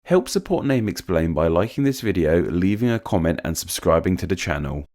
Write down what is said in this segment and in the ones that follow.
Help support Name Explained by liking this video, leaving a comment and subscribing to the channel.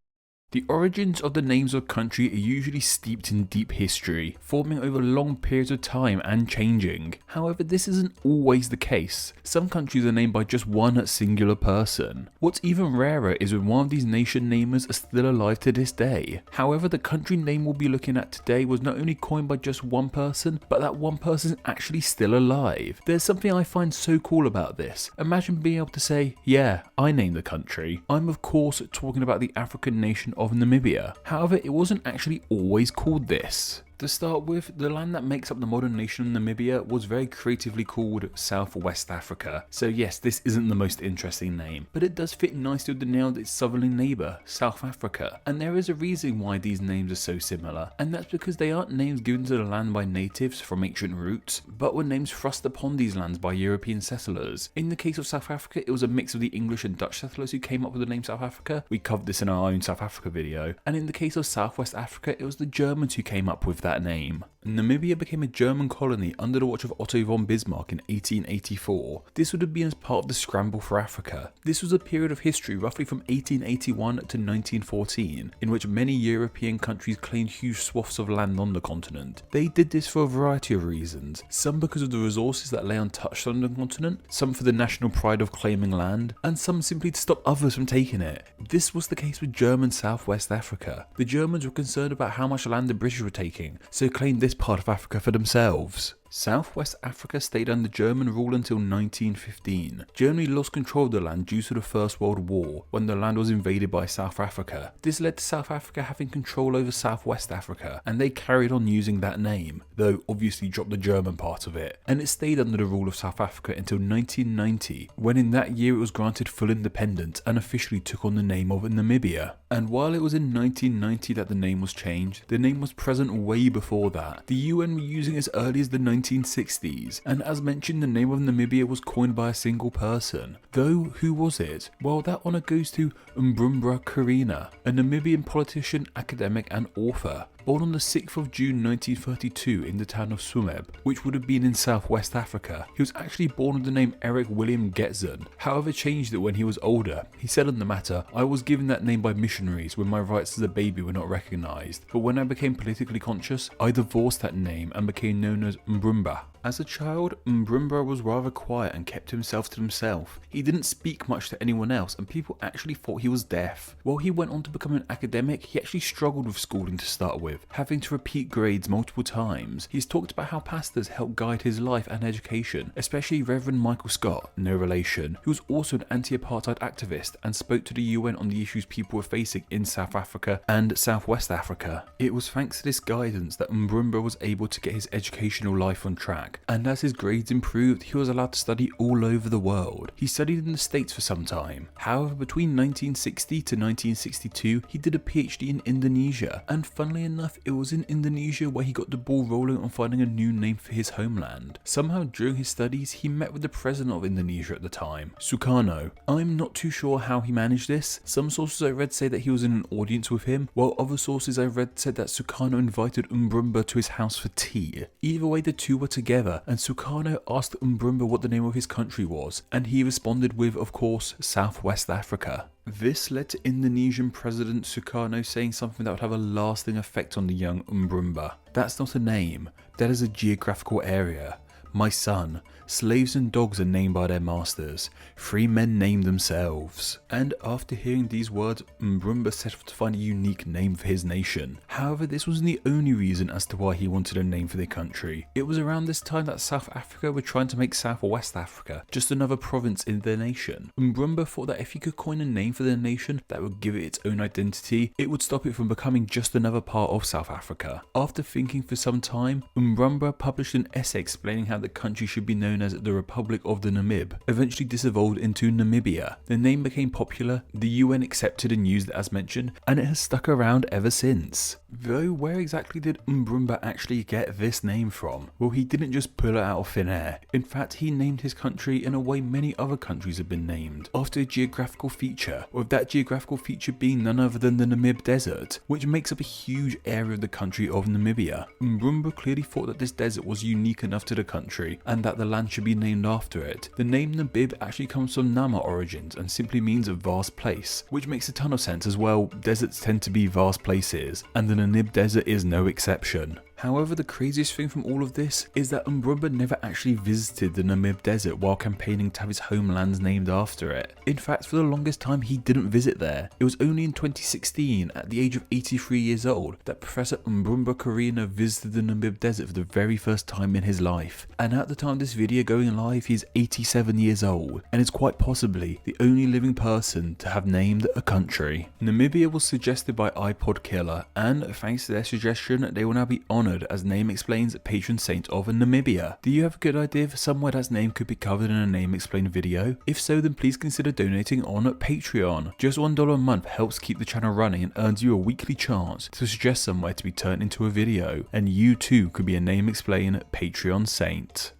The origins of the names of a country are usually steeped in deep history, forming over long periods of time and changing. However, this isn't always the case. Some countries are named by just one singular person. What's even rarer is when one of these nation namers are still alive to this day. However, the country name we'll be looking at today was not only coined by just one person, but that one person is actually still alive. There's something I find so cool about this. Imagine being able to say, yeah, I named the country. I'm of course talking about the African nation of Namibia. However, it wasn't actually always called this. To start with, the land that makes up the modern nation of Namibia was very creatively called Southwest Africa. So yes, this isn't the most interesting name, but it does fit nicely with the name of its southerly neighbour, South Africa. And there is a reason why these names are so similar, and that's because they aren't names given to the land by natives from ancient roots, but were names thrust upon these lands by European settlers. In the case of South Africa, it was a mix of the English and Dutch settlers who came up with the name South Africa. We covered this in our own South Africa video. And in the case of Southwest Africa, it was the Germans who came up with that name. Namibia became a German colony under the watch of Otto von Bismarck in 1884. This would have been as part of the scramble for Africa. This was a period of history roughly from 1881 to 1914, in which many European countries claimed huge swaths of land on the continent. They did this for a variety of reasons, some because of the resources that lay untouched on the continent, some for the national pride of claiming land, and some simply to stop others from taking it. This was the case with German Southwest Africa. The Germans were concerned about how much land the British were taking, so claimed this part of Africa for themselves. Southwest Africa stayed under German rule until 1915. Germany lost control of the land due to the First World War, when the land was invaded by South Africa. This led to South Africa having control over Southwest Africa, and they carried on using that name, though obviously dropped the German part of it. And it stayed under the rule of South Africa until 1990, when in that year it was granted full independence and officially took on the name of Namibia. And while it was in 1990 that the name was changed, the name was present way before that. The UN were using it as early as the 1960s, and as mentioned, the name of Namibia was coined by a single person. Though, who was it? Well, that honour goes to Umbrumba Karina, a Namibian politician, academic and author. Born on the 6th of June 1932 in the town of Tsumeb, which would have been in Southwest Africa. He was actually born with the name Eric William Getzen, however changed it when he was older. He said on the matter, "I was given that name by missionaries when my rights as a baby were not recognised, but when I became politically conscious, I divorced that name and became known as Umbrumba." As a child, Umbrumba was rather quiet and kept himself to himself. He didn't speak much to anyone else, and people actually thought he was deaf. While he went on to become an academic, he actually struggled with schooling to start with, having to repeat grades multiple times. He's talked about how pastors helped guide his life and education, especially Reverend Michael Scott, no relation, who was also an anti-apartheid activist and spoke to the UN on the issues people were facing in South Africa and Southwest Africa. It was thanks to this guidance that Umbrumba was able to get his educational life on track. And as his grades improved, he was allowed to study all over the world. He studied in the States for some time. However, between 1960 to 1962, he did a PhD in Indonesia, and funnily enough, it was in Indonesia where he got the ball rolling on finding a new name for his homeland. Somehow during his studies, he met with the president of Indonesia at the time, Sukarno. I'm not too sure how he managed this. Some sources I read say that he was in an audience with him, while other sources I read said that Sukarno invited Umbrumba to his house for tea. Either way, the two were together, and Sukarno asked Umbrumba what the name of his country was, and he responded with, of course, Southwest Africa. This led to Indonesian President Sukarno saying something that would have a lasting effect on the young Umbrumba. "That's not a name, that is a geographical area. My son, slaves and dogs are named by their masters. Free men name themselves." And after hearing these words, Umbrumba set off to find a unique name for his nation. However, this wasn't the only reason as to why he wanted a name for the country. It was around this time that South Africa were trying to make Southwest Africa just another province in their nation. Umbrumba thought that if he could coin a name for their nation that would give it its own identity, it would stop it from becoming just another part of South Africa. After thinking for some time, Umbrumba published an essay explaining how the country should be known as the Republic of the Namib. Eventually this evolved into Namibia. The name became popular, the UN accepted and used it as mentioned, and it has stuck around ever since. Though where exactly did Umbrumba actually get this name from? Well, he didn't just pull it out of thin air. In fact, he named his country in a way many other countries have been named, after a geographical feature, with that geographical feature being none other than the Namib Desert, which makes up a huge area of the country of Namibia. Umbrumba clearly thought that this desert was unique enough to the country country and that the land should be named after it. The name Namib actually comes from Nama origins and simply means a vast place, which makes a ton of sense as well. Deserts tend to be vast places, and the Namib Desert is no exception. However, the craziest thing from all of this is that Umbrumba never actually visited the Namib Desert while campaigning to have his homelands named after it. In fact, for the longest time he didn't visit there. It was only in 2016, at the age of 83 years old, that Professor Umbrumba Corina visited the Namib Desert for the very first time in his life. And at the time of this video going live, he is 87 years old, and is quite possibly the only living person to have named a country. Namibia was suggested by iPod Killer, and thanks to their suggestion, they will now be honoured as Name Explain's patron saint of Namibia. Do you have a good idea for somewhere that's name could be covered in a Name Explain video? If so, then please consider donating on Patreon. Just $1 a month helps keep the channel running and earns you a weekly chance to suggest somewhere to be turned into a video, and you too could be a Name Explain Patreon saint.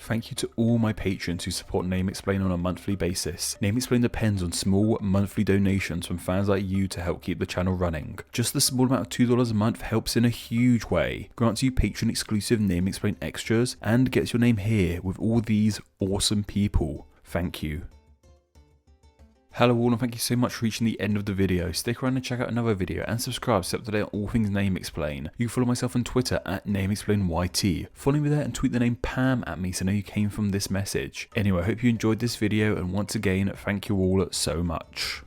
Thank you to all my patrons who support Name Explain on a monthly basis. Name Explain depends on small monthly donations from fans like you to help keep the channel running. Just the small amount of $2 a month helps in a huge way, grants you patron exclusive Name Explain extras, and gets your name here with all these awesome people. Thank you. Hello all, and thank you so much for reaching the end of the video. Stick around and check out another video and subscribe to stay up to date on all things Name Explain. You can follow myself on Twitter at NameExplainYT. Follow me there and tweet the name Pam at me so I know you came from this message. Anyway, I hope you enjoyed this video, and once again, thank you all so much.